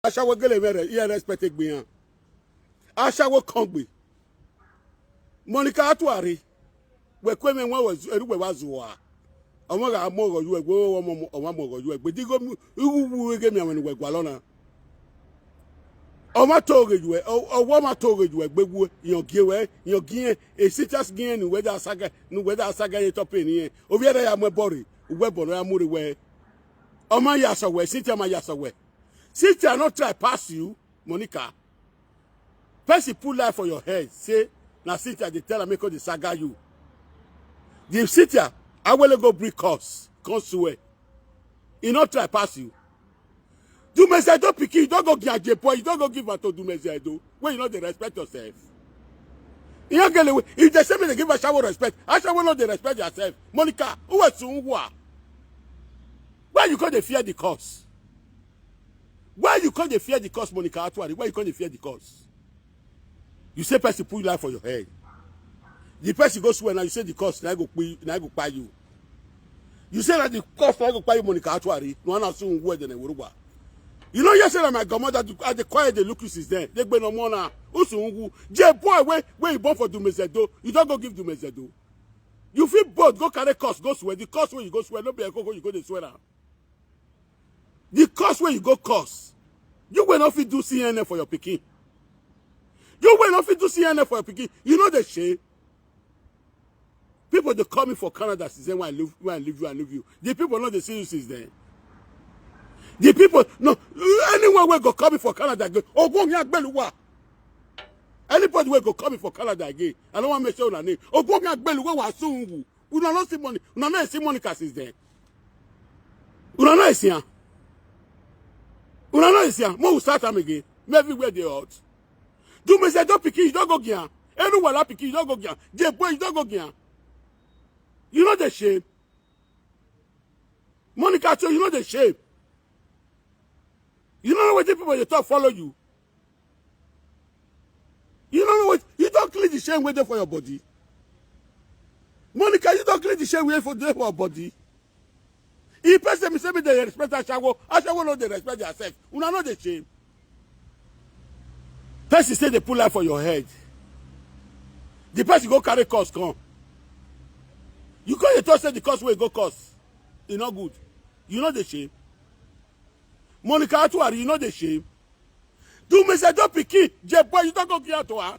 Ashawo gele mere, he respected me. Ashawo kongbe. Monica Atuari. We kweme nwa was eruwe wazuwa. Omo ga amogo you go omo you but digo uwu ge mi amani we gwalona. Oma toge you o woma toge you gbegbu yon gie e sitas gie ni weda asaga ye top ni e. Obiere ya mebori, we bono ya muri we. Oma yasa we, sitia ma yasa we. Sitia not try pass you, Monica. Person put life for your head, say na Sitia they tell her make the saga you. The Sitia, I will go break course, swear. He not try pass you. Do mesedo piki, you don't go give a boy, you don't go give her to do mesedo. When you know they respect yourself. You don't get away. If they say me they give a shower respect, I shall not they respect yourself. Monica, who is Sungwa? Why you call the fear the cause? Why you call the fear the cause, Monica Atuari? Why you call the fear the cause? You say person put life for your head. The person goes swear now you say the cause, now I go buy you. You say that the cause now I go buy you, Monica Atuari. No one assume where than a Uruguay. You know yesterday my grandmother at the quiet the look is there. They be no more now. Usungu. J boy where you born for Dumezedo, you don't go give Dumezedo. You feel bored, go carry cost, go swear. The cost where you go swear, no be a go you go to swear now. The cost where you go cost. You will not fit do CNN for your picking. You will not fit do CNN for your picking. You know the shame. People they call me for Canada since then when I leave you. The people know they see you since then. The people no anyone will go call me for Canada again. Oh go beluwa. Anybody will go call me for Canada again. I don't want to make sure name. Oh go beluwa wa sungu. We don't see money. We don't see money since then. We don't see ya. We don't see ya. More will start time again. Everywhere they out. Do me say don't pick you don't go gian. Anywhere la pick you don't go gian. The boy you don't go gian. You know the shame. Monica, you know the shame. You don't know what the people you talk follow you. You don't know what you don't clean the shame waiting for your body. Monica, you don't clean the shame waiting for your body. If person say me they respect Ashawo know they respect yourself. You don't know the shame. Person say they pull life for your head. The person go carry cost come. You can't the talk say the cost where go cost. It's not good. You know the shame. Monica Atuari, you know the shame. Do Mesedo Piki, Jeboy, you don't go give to her.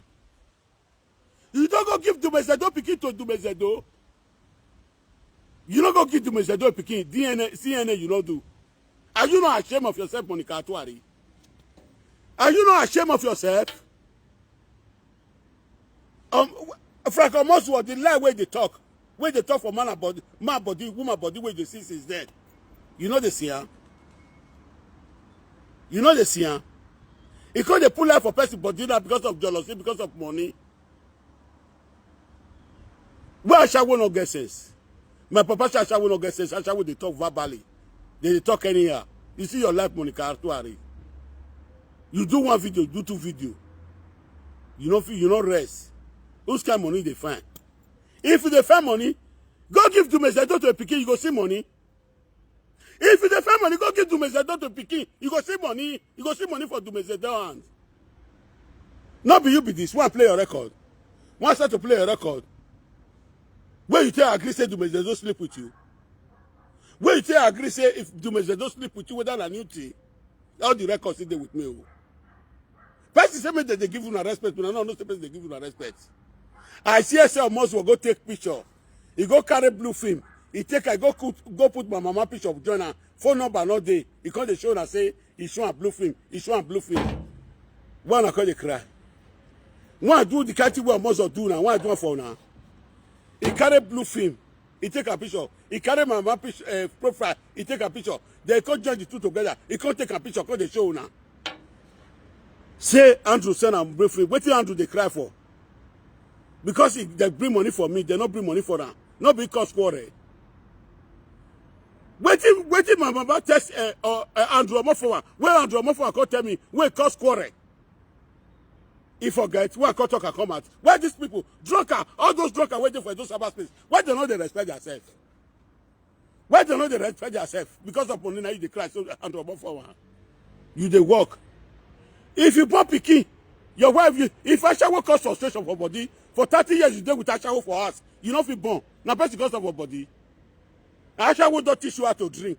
You don't go give to Mesedo Piki to do Mesedo. You don't go give to Mesedo Piki, CNN you don't do. Are you not ashamed of yourself, Monica Atuari? Are you not ashamed of yourself? Frank Omoswo, the lie where they talk for man body, woman body, where the sis is dead. You know the see. You know the see. Because they pull out for person body not because of jealousy, because of money. Where shall we not get sense? My papa shall we not get sense? Shall we they talk verbally? They talk anyhow. You see your life, Monica Atuari. You do one video, do two video. You know rest. Whose kind of money they find? If they find money, go give to Mesedo to a pikin, you go see money. If they find money, go give to Mesedo to pikin, you go see money. You go see money for Mesedo hands. Not be you be this. One play your record. One start to play your record. Where you tell agree say Mesedo sleep with you. Where you tell agree say if Mesedo sleep with you without a new thing, all the records sit there with me. Person say me that they give you a respect, but I don't know the person they give you a respect. I see yourself most will go take picture. He go carry blue film. He take I go put my mama picture of Jonah. Phone number no day. He call the show and say he show a blue film. He show a blue film. One I call the cry. One do the catty what most do now. One do for now. He carry blue film. He take a picture. He carry my mama picture profile. He take a picture. They can't join the two together. He can't take a picture. Call the show now. Say Andrew send a blue film. What did Andrew they cry for? Because they bring money for me, they not bring money for them. Not because quarrel. Waiting my mama test Andrew Omofowa. Where Andrew Omofowa come tell me where cause quarrel. He forget where I talk and come out. Where these people, drunker, all those drunker waiting for those Sabbath space. Why they know they respect themselves? Why they know they respect themselves? Because of money now you dey cry so Andrew Omofowa. You dey walk. If you born pikin, your wife, if I shower cause frustration for body, for 30 years you dey with shower for us, you know if you born. Now person cause of your body. Ashawo don't teach you how to drink.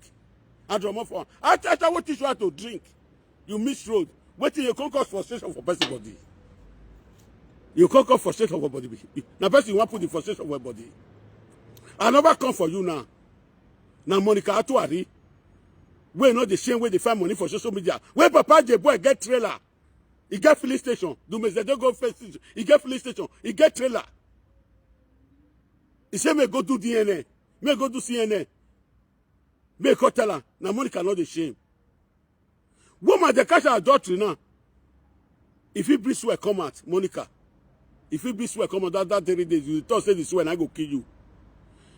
And drama for Ashawo teach you how to drink. You miss road. Wait till you can't cause frustration for person body. You can't cause frustration for body. Now person you want to put the frustration for your body. I never come for you now. Now Monica Atuari. We know the shame where they find money for social media. Where Papa J boy get trailer. He get filling station. Do me say don't go first station. He get filling station. He get trailer. He say me go do DNA. Me go do CNN. Me go tell her. Now Monica not the shame. Woman they catch her adultery now. If he breathe swear come out, Monica. If he breathe swear come out that 30 days, you thought say this swear and I go kill you.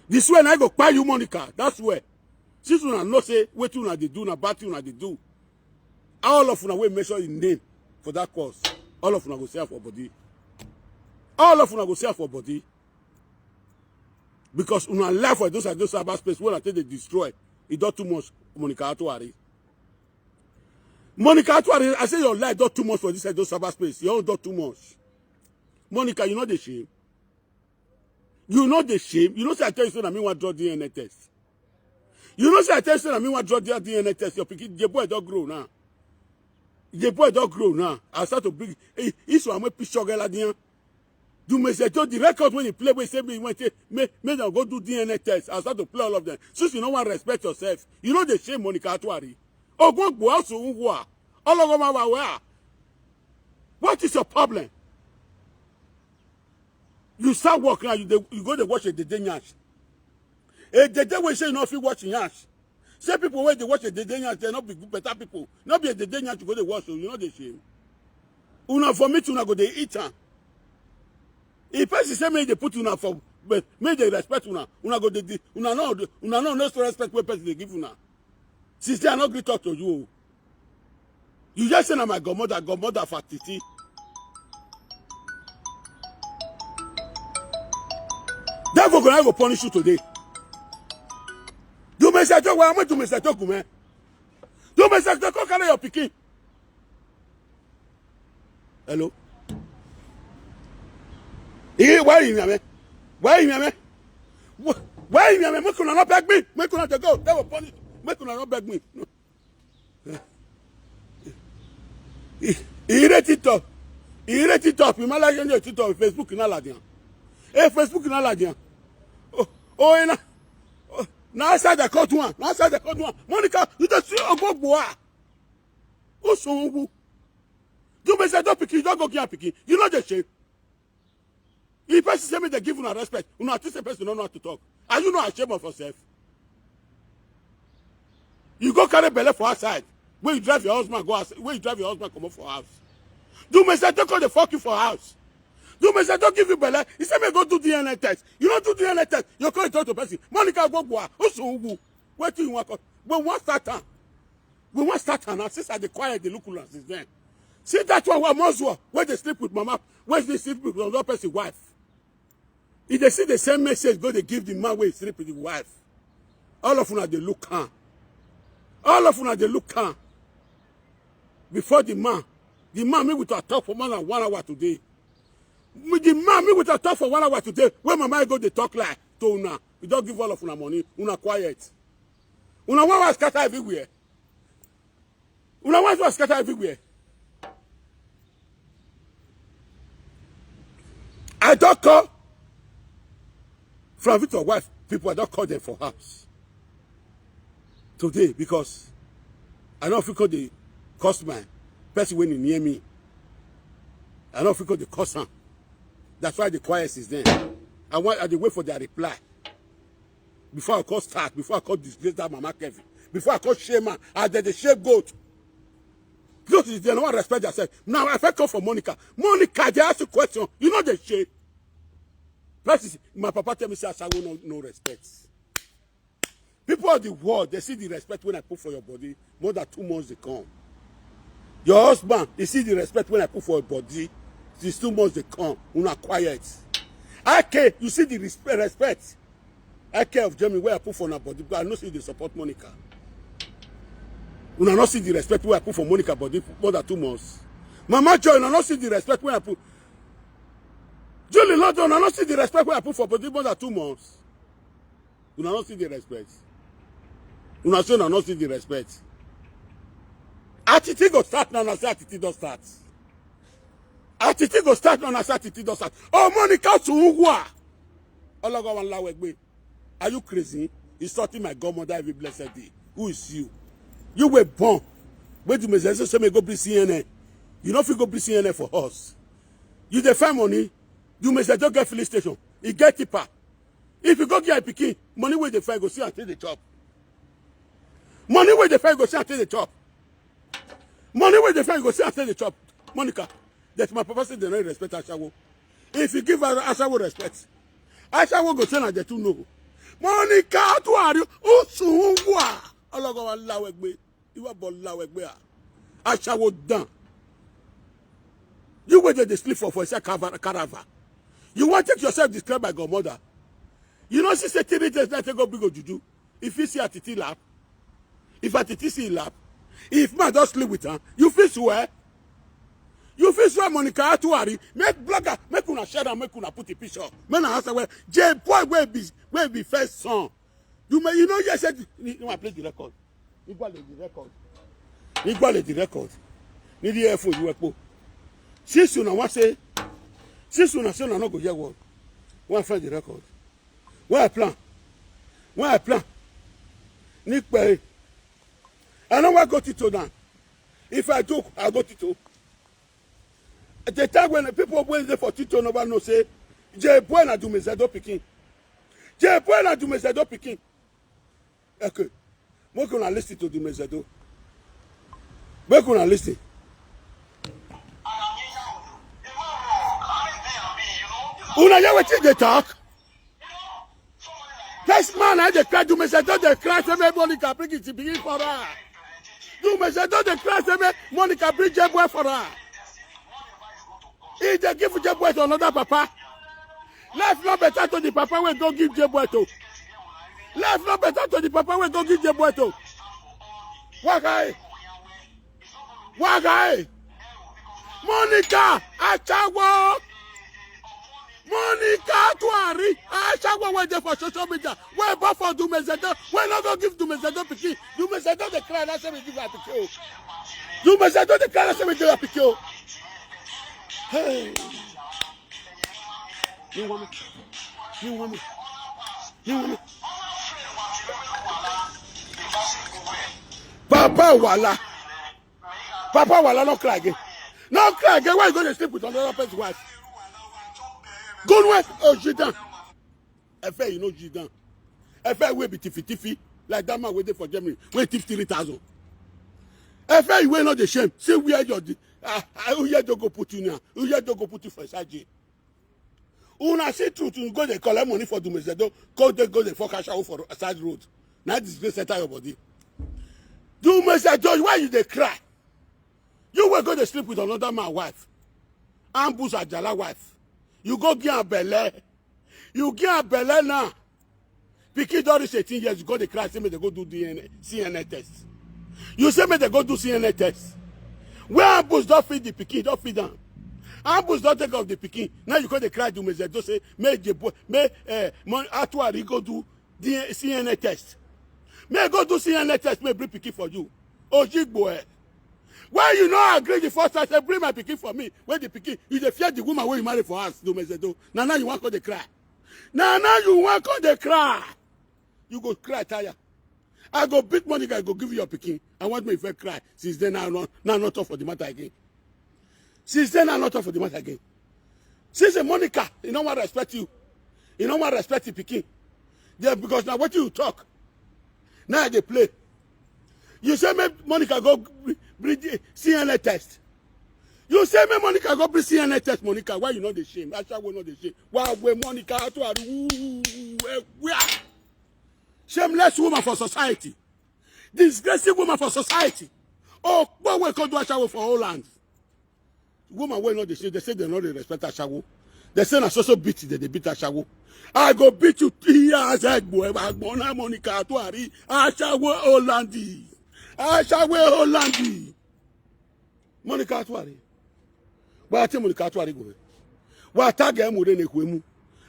This swear and I go buy you, Monica. That's where. Since you not say what you they do, na bad you they do. All of you will make sure in name for that cause. All of you go sell for body. All of you go sell for body. Because una life for those cyberspace when I tell they destroy. It does too much. Monica Atuari. Monica Atuari, I say your life does too much for this cyberspace. You all do too much. Monica, you know the shame. You know the shame. You know say I tell you so that me want draw DNA test. You know say I tell you so that me want draw DNA test. Your pikin, the boy don't grow now. The boy don't grow now. I start to bring. This one my picture girl adian. Do me say to the record when you play we say me went me them go do DNA test. I start to play all of them. Since you don't want to respect yourself, you know the shame Monica Atuari. Oh go out so unwa. All of them are where. What is your problem? You start working and you go to watch a day nyash. The day we say you know if you watch nyash. Say people when they watch a day nyash, they not be good better people. Not be a day nyash to go to watch, so you know the shame. Una for me to una go they eat her. If person say me they put una for but may they respect una go they una no respect what person they give una. Since they are not going to talk to you. You just say na my godmother for Atiti. Therefore, going to punish you today. Do me say talk, why am I do me say talk, man? Do me say talk, carry your pikin. Hello. Why you me? Why you me? Why you me? Make una not beg me. Make una to go. They will punish. Make una not beg me. No. He rate it up. He rate it up. He mala yenye it up. Facebook ina la dian. Facebook ina la dian. Oh, ina. Now outside the court one. Now outside the court one. Monica, you just see a go boy. Oh, so you. You may say don't pick. You don't go get picking. You know the shape. If person say me they give you respect, you know at least a person don't know how to talk. Are you not ashamed of yourself? You go carry belly for outside. When you drive your husband, go outside. When you drive your husband, come up for house. Do me say don't call the fuck you for house. Do me say don't give you belly. He say me go do DNA test. You don't do DNA test. You call it to person. Monica go boy. Who? Where do you want? We want start. We want start now. Since I the quiet, the look since then. See that one where Moswa, where they sleep with mama, where they sleep with another person's wife. If they see the same message, go they give the man where he sleep with the wife. All of them they look calm. All of them they look calm. Before the man me with a talk for more than 1 hour today. The man me with a talk for 1 hour today. When my mind go they talk like to una. We don't give all of una money. Una quiet. Una want to scatter everywhere. Una want to scatter everywhere. I don't call from Victor's wife. People I don't call them for house today because I don't feel the cost my person when he near me. I don't feel the cost him. That's why the quiet is there. I wait for their reply before I call start. Before I call disgrace that Mama Kevin. Before I call shaman. I did the scapegoat. Because they don't respect themselves. Now if I come for Monica, they ask a question. You know the shame. My papa tell me say I will no respect. People of the world, they see the respect when I put for your body. More than 2 months they come. Your husband, they see the respect when I put for your body. These 2 months they come. Una quiet. I care. You see the respect. I care of Germany where I put for her body. But I don't see the support Monica. Una not see the respect where I put for Monica body more than 2 months. Mama Joy, no see the respect when I put. Julie London, no see the respect when I put for more than 2 months. You not see the respect. You not say no see the respect. Atiti go start now, I say Atiti don't start. Atiti go start now, I say Atiti don't start. Oh, Monica Tungwa. Are you crazy? Insulting my godmother every blessed day. Who is you? You were born. Where do you say me go bring CNN? You don't feel go bring CNN for us. You define money. You may say don't get filling station. You get tipper. If you go get a pikin, money where the find go see until the chop. Money where the find go see until the chop. Money where the find go see until the chop. Monica, that's my papa said they don't respect Ashawo. If you give her Ashawo respect, Ashawo go tell her they too know. Monica, to are you? Usungwa. Ologo wa lawegbe. You are born lawegbe. Ashawo done. You wait they sleep for a caravan. You want to take yourself described by godmother. You know, she said 3 days later go big juju. If you see Atiti lap, if Atiti see lap, if man don't sleep with her, you feel swear. You feel swear, Monica, to worry. Make blogger, make una share and make una put a picture. Man, I ask where J boy will be first song. You know, you said you want to play the record. You got the record. You got the record. Need the air for you, Epo. Si soon I want say, si soon I say no go hear word. One find the record. Where I plan? Where I plan? Nick Perry. I know what got it to now. If I joke, I got it to. At the time when the people went there for Tito, no one no say, J boy na do me zedo picking. J boy na do me zedo picking. Okay. We're gonna listen to the mezedo. We're gonna listen. Una ya wetin dey talk? This man I dey cry, do me say don't dey cry, say make Monica bring it to begin for her. Do me say don't dey cry, say make Monica bring Jeboy for her. He dey give Jeboy to another papa. Life not better to the papa wey go give Jeboy to. Life not better to the papa wey go give Jeboy to. Why guy? Monica, Achawo. Monica Tuari, Ashawo went there for social media. Where but for Dumezedo, where not go give Dumezedo Piki. Dumezedo the cry, that's we give a Piki. Dumezedo the cry, that's we give a Piki. Hey. You want me? Papa Wala, no cry again. No cry again. Why you going to sleep with another person's wife? Good work, oh Jidan. Efe, you know Jidan. Efe will be tiffy, like that man waiting for Germany. Wait 3,000. Efe, you will not the shame. See where you're who you go put you now. Who you go put you for Saji. Una see truth, you go they collect money for Dumezedo. Go they for cash out for a side road. Now this place set your body. Dumezedo, why you they cry? You will go to sleep with another man's wife. Ambush Ajala wife. You go get a belly. You get a belly now. Pikin don't reach 18 years, you go to cry, say me they go do CNN test. You say me they go do CNN test. Where Ambush don't feed the pikin, don't feed them. Ambush don't take off the pikin. Now you go to cry to me, don't say, may the boy, may Atuari go do the CNN test. May go do CNN test, may bring pikin for you. Oh, jig boy. Why you not agree the first time, say, bring my pikin for me. Where the pikin, you dey fear the woman where you marry for us, do Mezedo. Now you want to the cry. Now you want to the cry. You go cry, tire. I go beat money, I go give you your pikin. I want me if I cry. Since then, now not talk for the matter again. Since then, I'm not talk for the matter again. Since Monica, you don't want to respect you. You don't want to respect the pikin. Yeah, because now what you talk, now they play. You say me Monica go bring CNN test. You say me Monica go bring CNN test, Monica. Why you not the shame? Asha will not the shame. Why we Monica to shameless woman for society. Disgraceful woman for society. Oh, what we can do Asha for all lands. Woman will not the shame. They say they not respect Asha. They say na so beat they beat Asha. I go beat you 3 years ago. Monica to Ari. Asha will Hollandi. Monica Atwari. Wa te Monica to arigo. Wa tag em ure ne kwemu.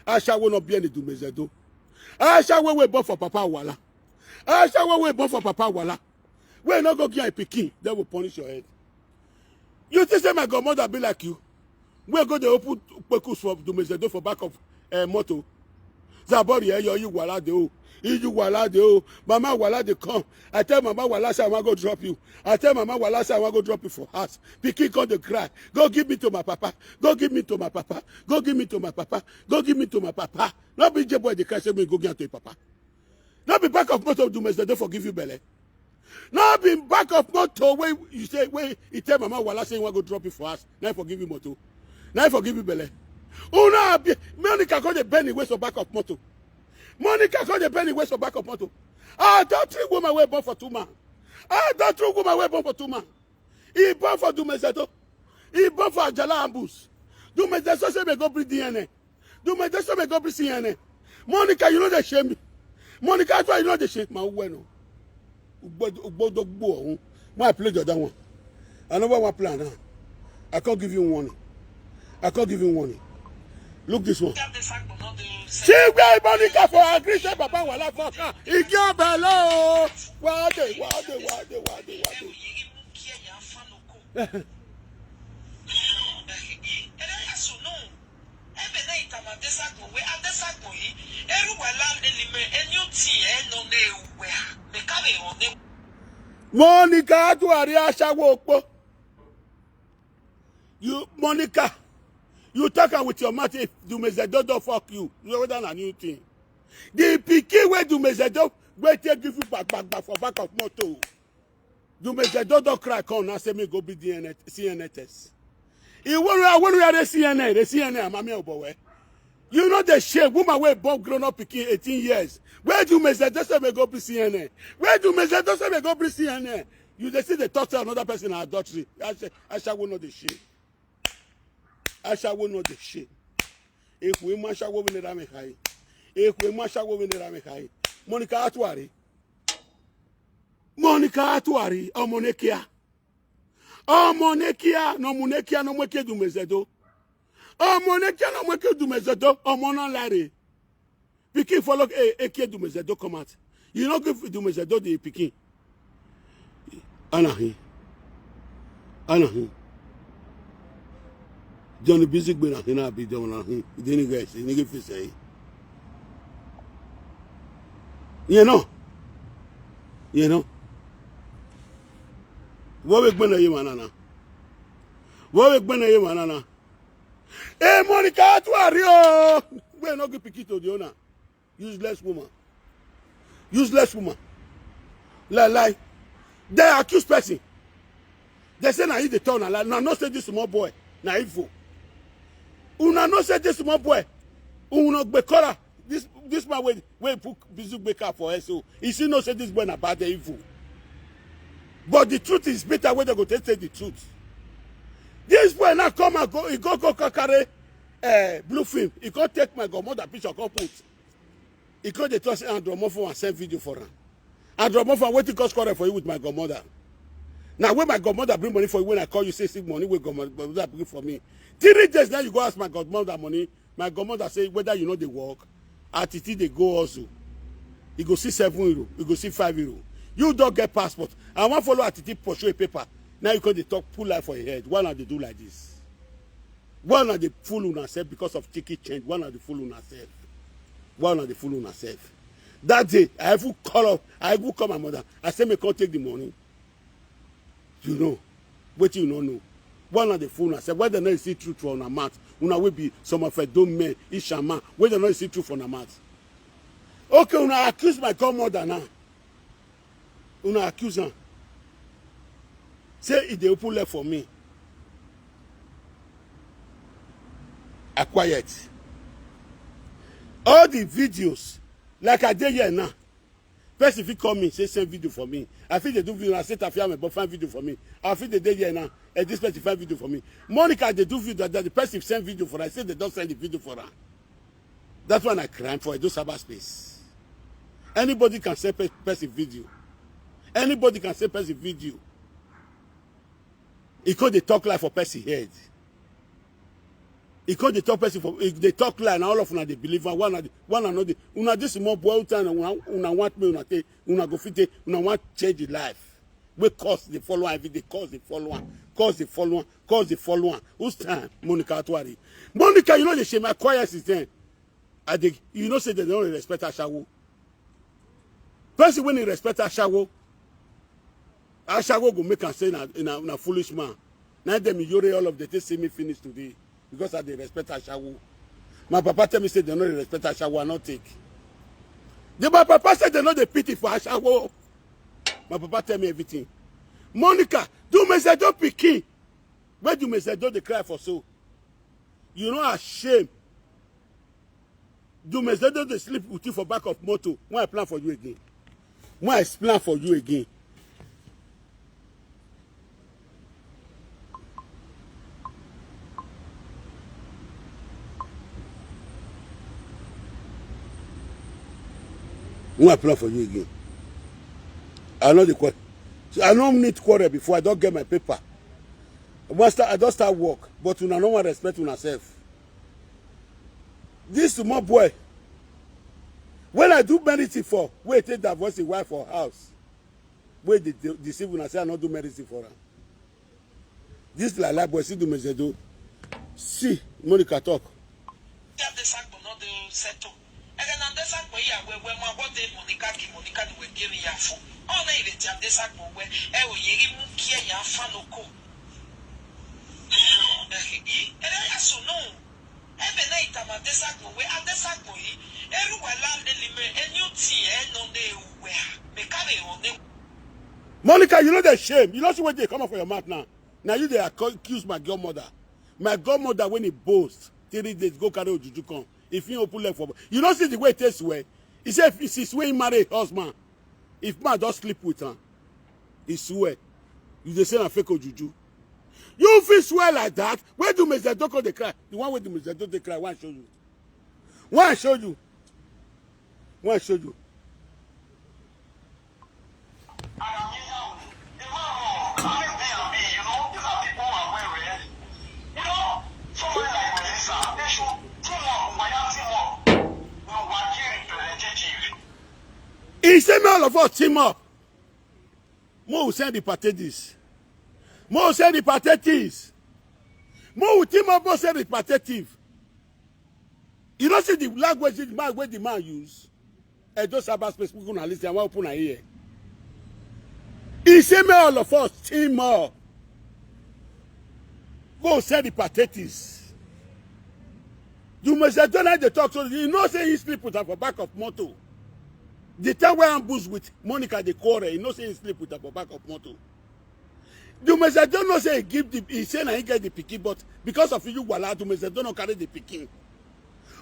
Asha wo no bia ne dumezedo. Asha we born for papa wala. Asha we born for papa wala. We no go get a pikin, they will punish your head. You think say my godmother be like you? We go the open pekus for dumezedo for back of motor. Zabori you wala de o. You wala de o. Mama wala de come. I tell Mama wala say I want go drop you. I tell Mama wala say I want go drop you for house. Pikin come to cry. Go give me to my papa. Go give me to my papa. Go give me to my papa. Go give me to my papa. Not be J boy the cry say me go give to your papa. Not be back of motor dumezedo for give you belly. Not be back of motor where you say where you tell Mama wala say you want go drop you for us. Now forgive you motor. Now forgive you belly. Una Monica call the penny waste of back of motor. Monica call the penny waste of back of motor. Ah, that three woman were born for 2 man. Ah, that three woman were born for 2 man. He born for Dumezedo. He born for Ajala Ambus. Dumezedo say me go bring DNA. Dumezedo me go bring CNN. Monica, you know the shame. Monica, that's why you know the shame. My bueno. My play the other one. I know what one plan now. I can't give you warning. I can't give you warning. Look this one. See where Monica for agree say Papa wala for car. He get below. Wade. Monica to Ariasha Wokpo. You Monica. You talk with your mouth if Dumezedo fuck you. You know that's a new thing. The pikin where Dumezedo where they give you back for back of motor. Dumezedo don't cry come now say me go be CNN test. You want to CNN, mommy obowe. You know the shame woman where born grown up pikin 18 years. Where Dumezedo say me go be CNN? Where Dumezedo say me go be CNN? You they see the talk to another person in adultery. I shall know the shame. I shall know the shit. If we must have woven the Ramehai. If we must have woven the Ramehai. Monica Atuari. Monica Atuari. Oh, Monekia. Oh, Monekia. No, Monekia no mweke Dumezedo. Oh, Monekia no mweke Dumezedo. Oh, Mona Larry. Pikin follow Eke Dumezedo come out. You know give Dumezedo the Pikin. Anahi. John the music been a be done. Didn't guys, you nigga say. You know. What we gonna you manana? What we gonna you manana? Hey Monica, to Ario! We're not going to pick it to the owner. Useless woman. Lie. They accuse person. They say now he the turn and now not say this small boy. Now evil. Una no say this small boy. Una bekora. This man will put Bizu Baker for SO. He still not say this boy about the evil. But the truth is better when they go to say the truth. This boy now come and go, he go carry blue film. He go take my godmother picture, go put. He go the trust Andromorpho and send video for him. Andromorpho waiting cost quarrel for you with my godmother. Now when my godmother bring money for you, when I call you say sick money, when godmother bring for me. 3 days now you go ask my godmother money. My godmother say whether you know the work. Atiti they go also. You go see €7. You go see €5. You don't get passport. I want follow Atiti pursue a paper. Now you can talk pull life for your head. One of they do like this. One of the fool on herself because of ticket change. One of the fool on herself. One of the fool on herself. That day, I have call my mother. I say me can't take the money. You know. What you don't know. One of the fool on herself. Whether or not you see truth on her mouth. Una will be some of a dumb men. Ishama. Whether or not you see truth on her mouth. Okay, una accuse my godmother now. Una accuse her. Say if they open left for me. I quiet. All the videos, like I did here now. First, if you call me, say send video for me. I feel they do video. I say Tafia, but find video for me. I feel they did here now. And this person find video for me. Monica, they do video that the person send video for her. I say they don't send the video for her. That's when I cry for. I do cyberspace. Anybody can send person video. Anybody can send person video. Because they talk like for person head. He called the top person for if they talk lie, and all of them they believe one another. Una this more boy time una want me una go fit una want change the life. We cause the follower every day, cause the follower. Whose time? Monica Atwari. Monica, you know the shame my choir system. I think you know say they don't respect Ashawo. Person when he respect Ashawo go make and say in a foolish man. Now them yore all of the things see me finish today. Because I dey respect Ashawo. My papa tell me say they no respect Ashawo, I not take. My papa said they no dey pity for Ashawo. My papa tell me everything. Monica, do me say don't pikin. Where do me say don't dey cry for so? You know ashamed. Do me say don't dey sleep with you for back of motor. When I plan for you again. When I plan for you again. When I plan for you again. I know the quarrel. I don't need quarrel before I don't get my paper. I don't start work, but you no want respect yourself. This small boy, when I do medicine for, wait take divorce the wife for house. Wait they deceive when I say I not do medicine for her. This like boy see do me do. See, Monica talk. Monica, you know the shame. You know see what they come up for your mouth now. Now you they accuse my godmother. My godmother when he boasts 3 days go carry Ojuju come. If you open left for you don't see the way it tastes way. He said if it's way he marry husband. If man don't sleep with her, he swear. You the say a fake Ojuju. You feel swear like that? Where do Mr. Doko they cry? The one where do Mr. Doko they cry? Why show you? Why show you? Why show you? He said, all of us team up. Mo will send the patetics. Mo will send the patetics. Mo will team up, Mo send the pathetic. You don't see the language the man use. And those about specific journalists, I want to open here. He said, all of us team up. Go send the patetics. You must have done the talk so you know say he sleep with her for back of motor. The time where ambush with Monica the quarrel, you know say he sleep with her for back of motor. You must have don't know say he say he get the pikin, but because of you wala, you must have don't carry the pikin.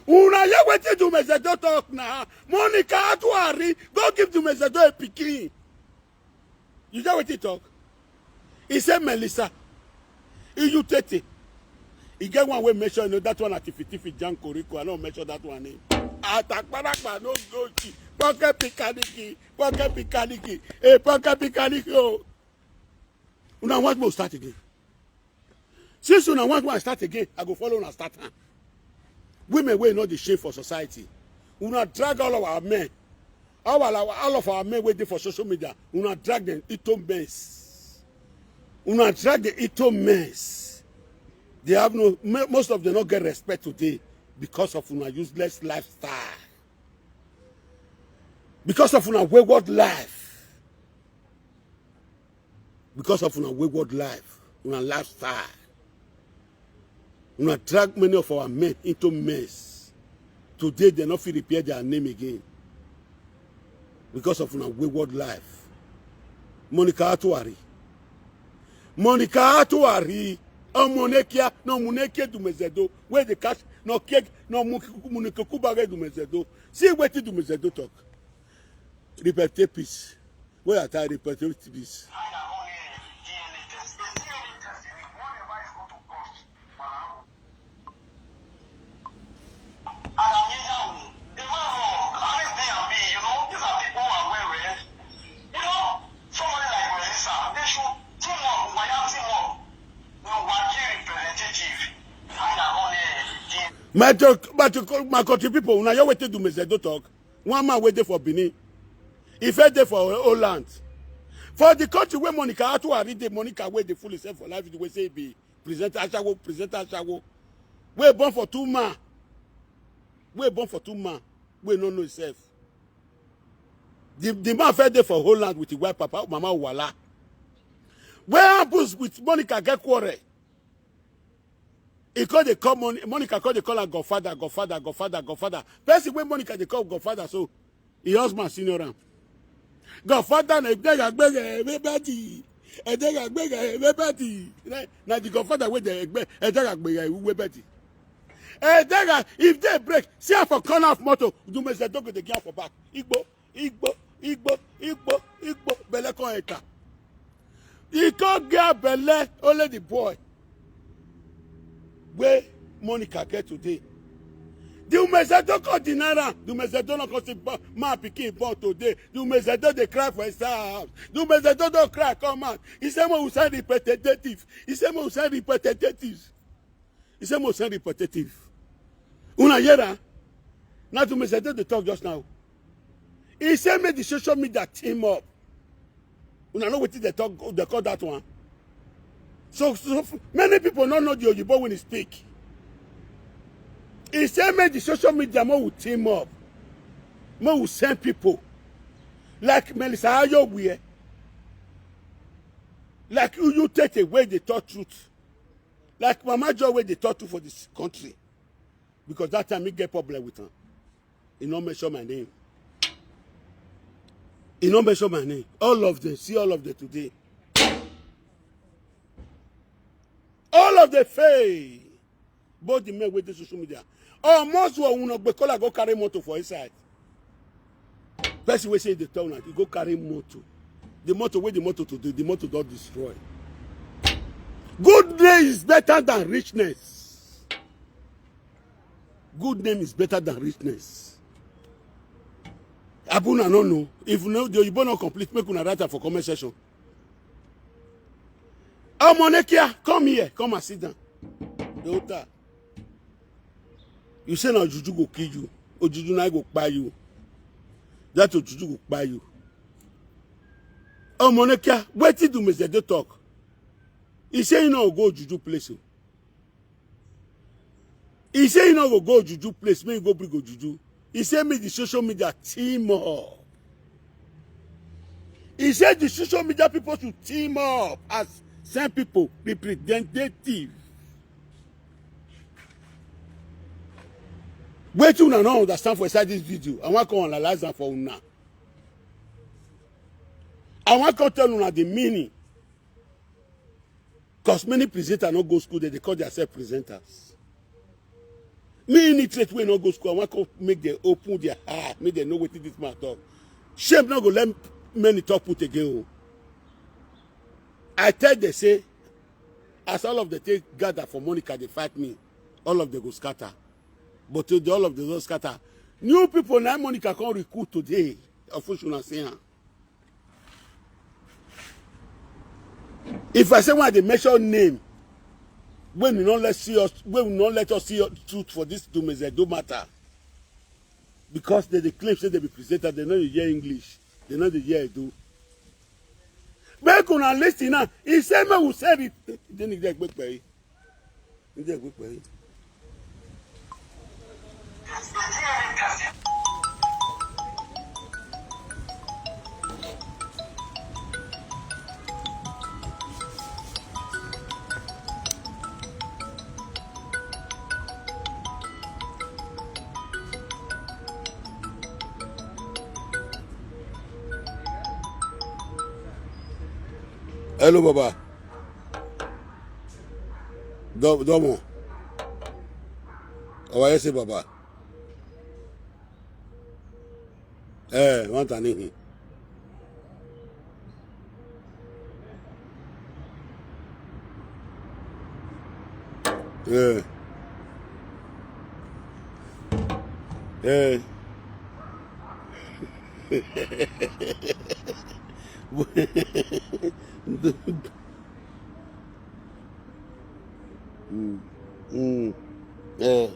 Una ya wetin do must don't talk now. Monica Atuari, go give the must a pikin. You get what he talk? He said Melissa, you tete. He get one way measure, you know that one at Tifi Jan Koriko. I don't measure that one name. Atakparakpa no go chi. Pocket pikaniki. Hey, pocket pikaniki. Oh. Una want to start again. Since una want to start again, I go follow una start. Women will not the shame for society. Una drag all of our men. All of our men waiting for social media. Una drag them ito mess. Una drag the ito mess. They have no, most of them don't get respect today because of una useless lifestyle. Because of una wayward life. Because of una wayward life. Una lifestyle. Una drag many of our men into mess. Today they not feel repair their name again. Because of una wayward life. Monica Atuari. Monica Atuari. Monekia, no Muneke do Mezedo. Where the cash, no cake, no Munekubare do Mezedo. See what do Mezedo talk. Repeat peace. Where are I repeat peace? My country people, now you waiting to Mesedo talk. One man waiting for Benin. If I there for Holland. For the country where Monica had to read the Monica where the full itself for life, the way say be presenter Ashawo. We're born for 2 man. We're born for 2 man. We don't know himself. The man fed there for Holland with the white papa, Mama Wala. Where happens with Monica get quarrel? He called the call Monica called the call her Godfather. Person when Monica they call Godfather, so he husband senior him. Godfather na everybody. Now the Godfather with the everybody. If they break, see her for corner of motor, do me say don't go the girl for back. Igbo, belle con eta. He can't get belle, only the boy. Where Monica get today. The Umezedo called Dinara. The Umezedo not called man picking born today. The Umezedo they cry for his house. The Umezedo don't cry, come on. He said we say repetitive. He said we say repetitive. He said we say repetitive. Una yera. Now the Umezedo they talk just now. He said make the social media team up. Una know what they talk, they call that one. So many people don't know the Oyibo when he speak. He said make the social media more will team up. More will send people. Like Melissa Ayobuye. Like you take away the thought truth. Like Mama Joe away the thought truth for this country. Because that time he get problem with her. He don't mention my name. He don't mention my name. All of them, see all of them today. All of the faith, both the men with the social media. Almost one of the go carry motor for his side. Person will say the town, he go carry motor. The motor, where the motor to do, the motor don't destroy. Good name is better than richness. Good name is better than richness. Abuna no no. If you know the Oyibo not complete, make una write for comment section. Monekia, come here. Come and sit down. Daughter. You say now Juju go kill you. Or Juju now go buy you. That Juju go buy you. Monekia, wait till you make the talk. He say you know go Juju place. He say you know go Juju place. May you go bring go Juju. He say me the social media team up. He said the social media people should team up as some people representative. Wait till you don't understand for inside this video. I want to analyze that for una. I want to tell you the meaning. Because many presenters not go school, they call themselves presenters. Me illiterate way not go school. I want to make them open their heart, make them know what this man talk. Shame not go let many talk put again. I tell they say, as all of the things gather for Monica, they fight me. All of them go scatter. But all of them don't scatter. New people now Monica can recruit today. Unfortunately, if I say why they mention name, when we not let see us, when we not let us see truth for this do matter. Because they claim say they be presented, they know they hear English, they know they hear do. But when I listen now, he said me who said it. Then he get quick pay. He get quick pay. Hello, Baba. Domo. How are you, Baba? Want anything? Yeah. Yeah. Yeah.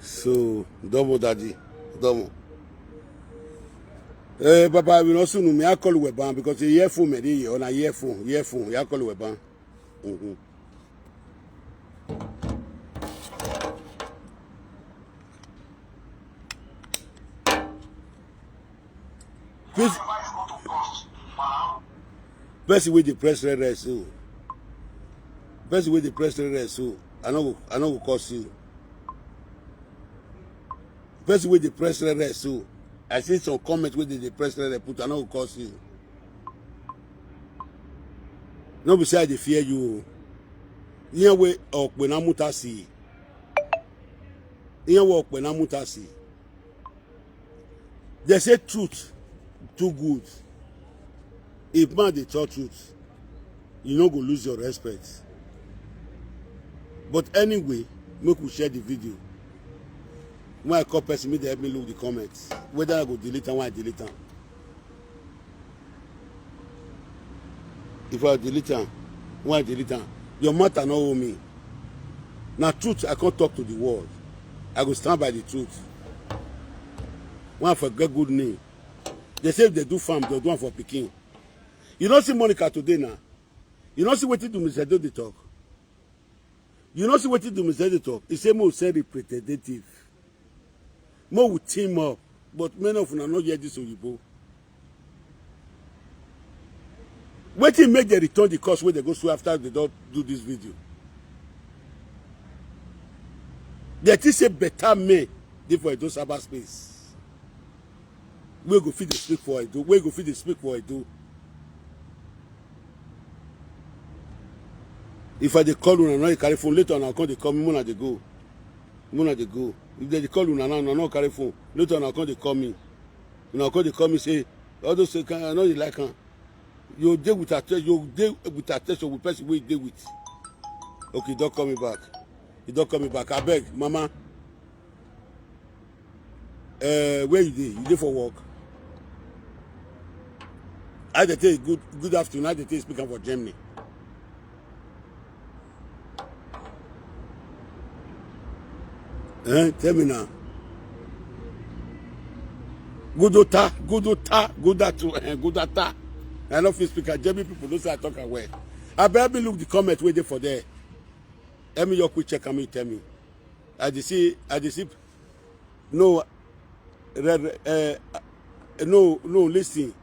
So, double daddy, double. Papa, we not soon. Me I call you ban because the earphone me dey on a earphone. I call you ban. Best way the press red so. Best way the press red so. I know go cost you. Best way the press red so. I see some comments where the press red put. I know go cost you. No beside the fear you. Here we or when I mutasi. Here work when I mutasi. They say truth too good. If man they tell truth, you no go lose your respect. But anyway, make we share the video. When I call person, me they help me look the comments. Whether I go delete them, when I delete them. If I delete them, when I delete them, your matter not owe me. Now truth, I can't talk to the world. I go stand by the truth. When I forget good name. They say if they do farm, they do one for Peking. You don't see Monica today now. You don't see what he do, Mr. Do the talk. You don't see what he do, Mr. Do the talk. He say more say representative. More will team up. But many of them are not yet this Oyibo. Wait till make the return the cost where they go through after they don't do this video. They think say better men dey for Edo cyberspace. We go feed the speak for Edo. We go feed the speak for Edo. If I dey call you now, you carry phone. Later on, I'll call they call me. Mona they go. If they call you now, I not carry phone. Later on, I'll call they call me. I'll call they call me say, all those say, I know you like her. You deal with attention. You deal with attention with person where you deal with. Okay, don't call me back. You don't call me back. I beg, Mama. Where you dey? You dey for work? I dey tell you good afternoon. I dey tell you speaking for Germany. Tell me now. Good ata. I love you speaker. German people don't say I talk away. I better look the comment where they for there. Let me your quick check and me tell me. I just see. No, listen.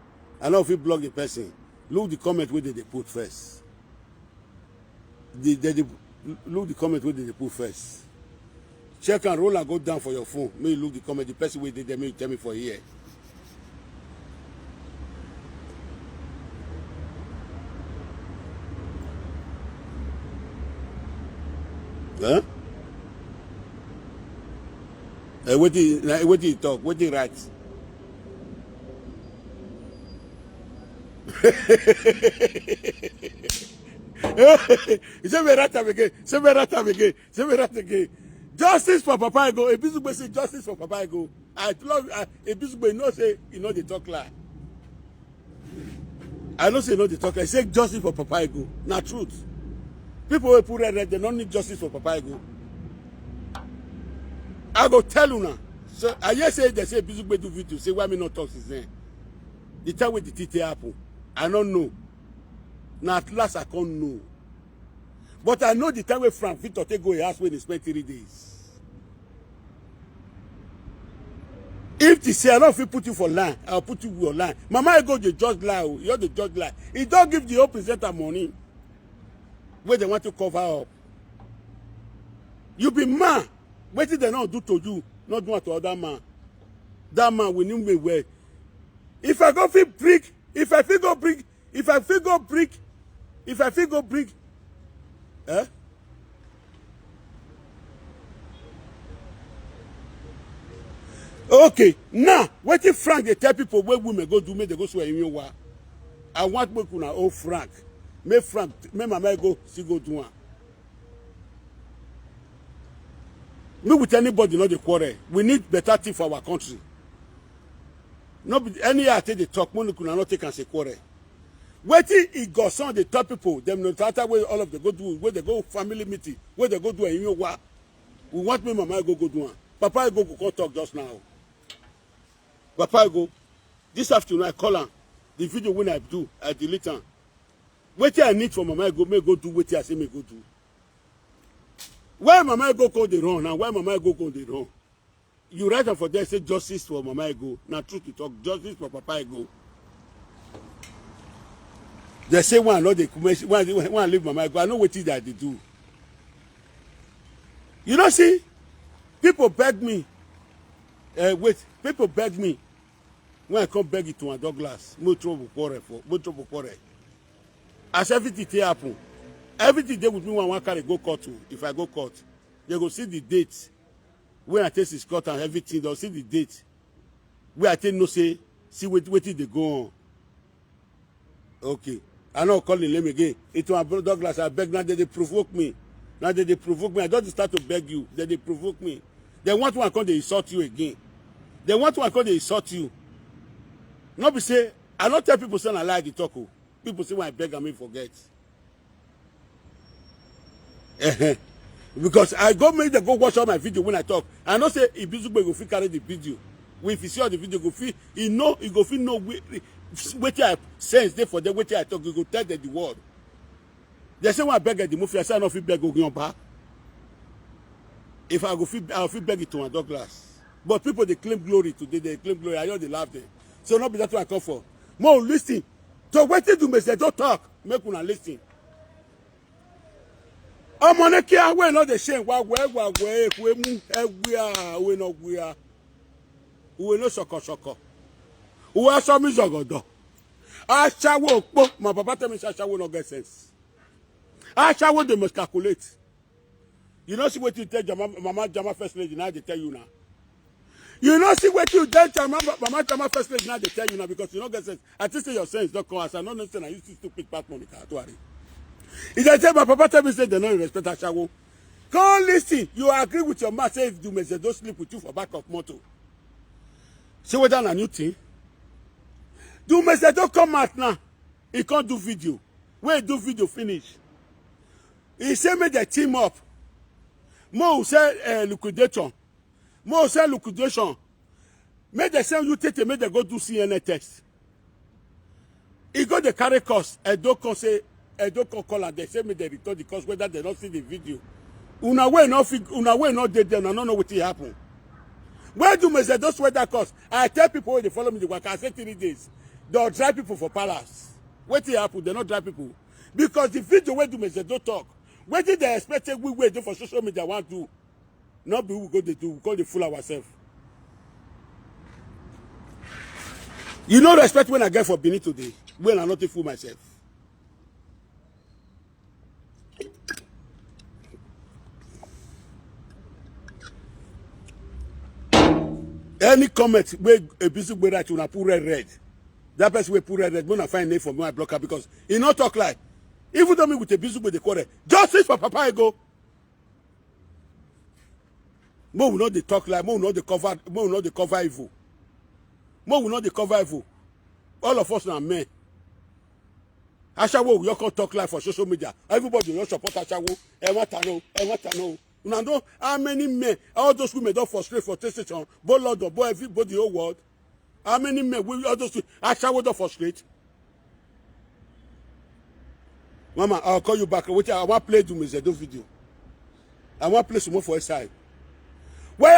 I know if you block the person. Look the comment where they put first. Look the comment where they put first. Check and roll and go down for your phone. May look the comment. The person where they may tell me for here. Huh? What do you talk? What do you write? Say me write again. Justice for Papa Ego. A Bisugbe say justice for Papa Ego. I love a Bisugbe no say you know they talk lie. I don't say you know they talk lie. I say justice for Papa Ego. Not truth. People will put red, they don't need justice for Papa Ego. I go tell you now. So I just say they say Bisugbe do video. Say why me not talk since then. The time with the TT apple. I don't know. Now at last I can't know. But I know the time when Frank Victor take go a house when he spent 3 days. If they say I don't feel put you for line, I'll put you for line. Mama go the judge lie. You're the judge lie. He don't give the whole presenter money where they want to cover up. You be man. What did they not do to you? Not do to other man. That man will need me well. If I go feel brick, if I feel go brick, eh? Okay, now what if Frank they tell people where women go do me they go swear in your I want me to oh Frank. May mama go see go do one. No with anybody not the quarrel. We need better thing for our country. Not any take the talk, money could not take and say quarrel. Waiting it got some of the top people, them no matter where all of them go do, where they go family meeting, where they go do a we want me mama go do one. Papa Ego go talk just now. Papa Ego, this afternoon I call him. The video when I do, I delete him. Wetin I need for Mama Ego, may go do wetin I say may go do. Why Mama Ego call the wrong now? Why Mama Ego call the wrong? You write am for there, say justice for Mama Ego. Now truth to talk, justice for Papa Ego. They say one not the one leave Mama Ego. I know what that they do. You know, see, people beg me. People beg me when I come beg it to my Douglas. No trouble quarrel for, no trouble quarrel. As everything happen, everything they with me when I carry go court to. If I go court, they go see the date when I take his court and everything. They'll see the date where I take no say. See wait they go on. Okay, I know calling them again. It was my Douglas. I beg now they provoke me. Now they provoke me. I don't start to beg you. Then they provoke me. They want to come they insult you again. They want to come they insult you. Not be say I don't tell people say I lie the talk. People say when I beg I may forget. Because I go make them go watch all my video when I talk. I know say if Bizugbe go fit carry the video. If you see all the video go fit, he go fit know what I sense there for them, what I talk, you go tell them the word. They say when I beg at the movie, I say I don't feel beg go back. If I go fit, I'll feel beg it to my Douglas. But people they claim glory today, they claim glory. I know they laugh them. So not be that what I come for. More listen. So what they do, say don't talk. Make una listen. I'm on a care we not the shame. We no shoko. We are some zogodo. I shawo my papa tell me shawo no get sense. I shawo they must calculate. You know see what you tell Mama Jama first lady now they tell you now. You know see what you tell Mama Jama first lady now they tell you now because you don't get sense. I just say your sense don't come as I don't understand. I used to stupid part Monica. If I tell my papa tell me say they don't respect Ashawo. Come listen. You agree with your man say if you may say don't sleep with you for back of motor. See what that a new thing? Do me say don't come out now. He can't do video. When he do video finish. He say make the team up. More say liquidation. More say liquidation. Make the same you take make they go do CNN test. He go the carry cost. I don't come say I don't call and they say me they return the cost whether they don't see the video. Una way not dead there. I don't know what will happen. Where do me say those weather cost? I tell people when they follow me the work. I say 3 days. They'll drive people for palace. What will happen? They not drive people because the video where do me say don't talk. What did they expect we wait for social media want to? Not be we go they do. We go they fool ourselves. You know respect when I get for Benin today. When I not to fool myself. Any comment where a busy way that you na put red. That person will put red. When I find name for my blocker because he not talk like. Even though me with a busy way they quarrel. Justice for Papa Ego. More will not they talk like. More will not they cover. More will not they cover evil. More will not they cover evil. All of us are men. Ashawo, you can't talk like for social media. Everybody will not support Ashawo. I want to know. You know how many men, all those women don't frustrate for station, both Lord or both everybody whole world. How many men will all those Ashawo don't frustrate? Mama, I'll call you back. Wait, I want to play do me the video. I want to play some more for a side. Where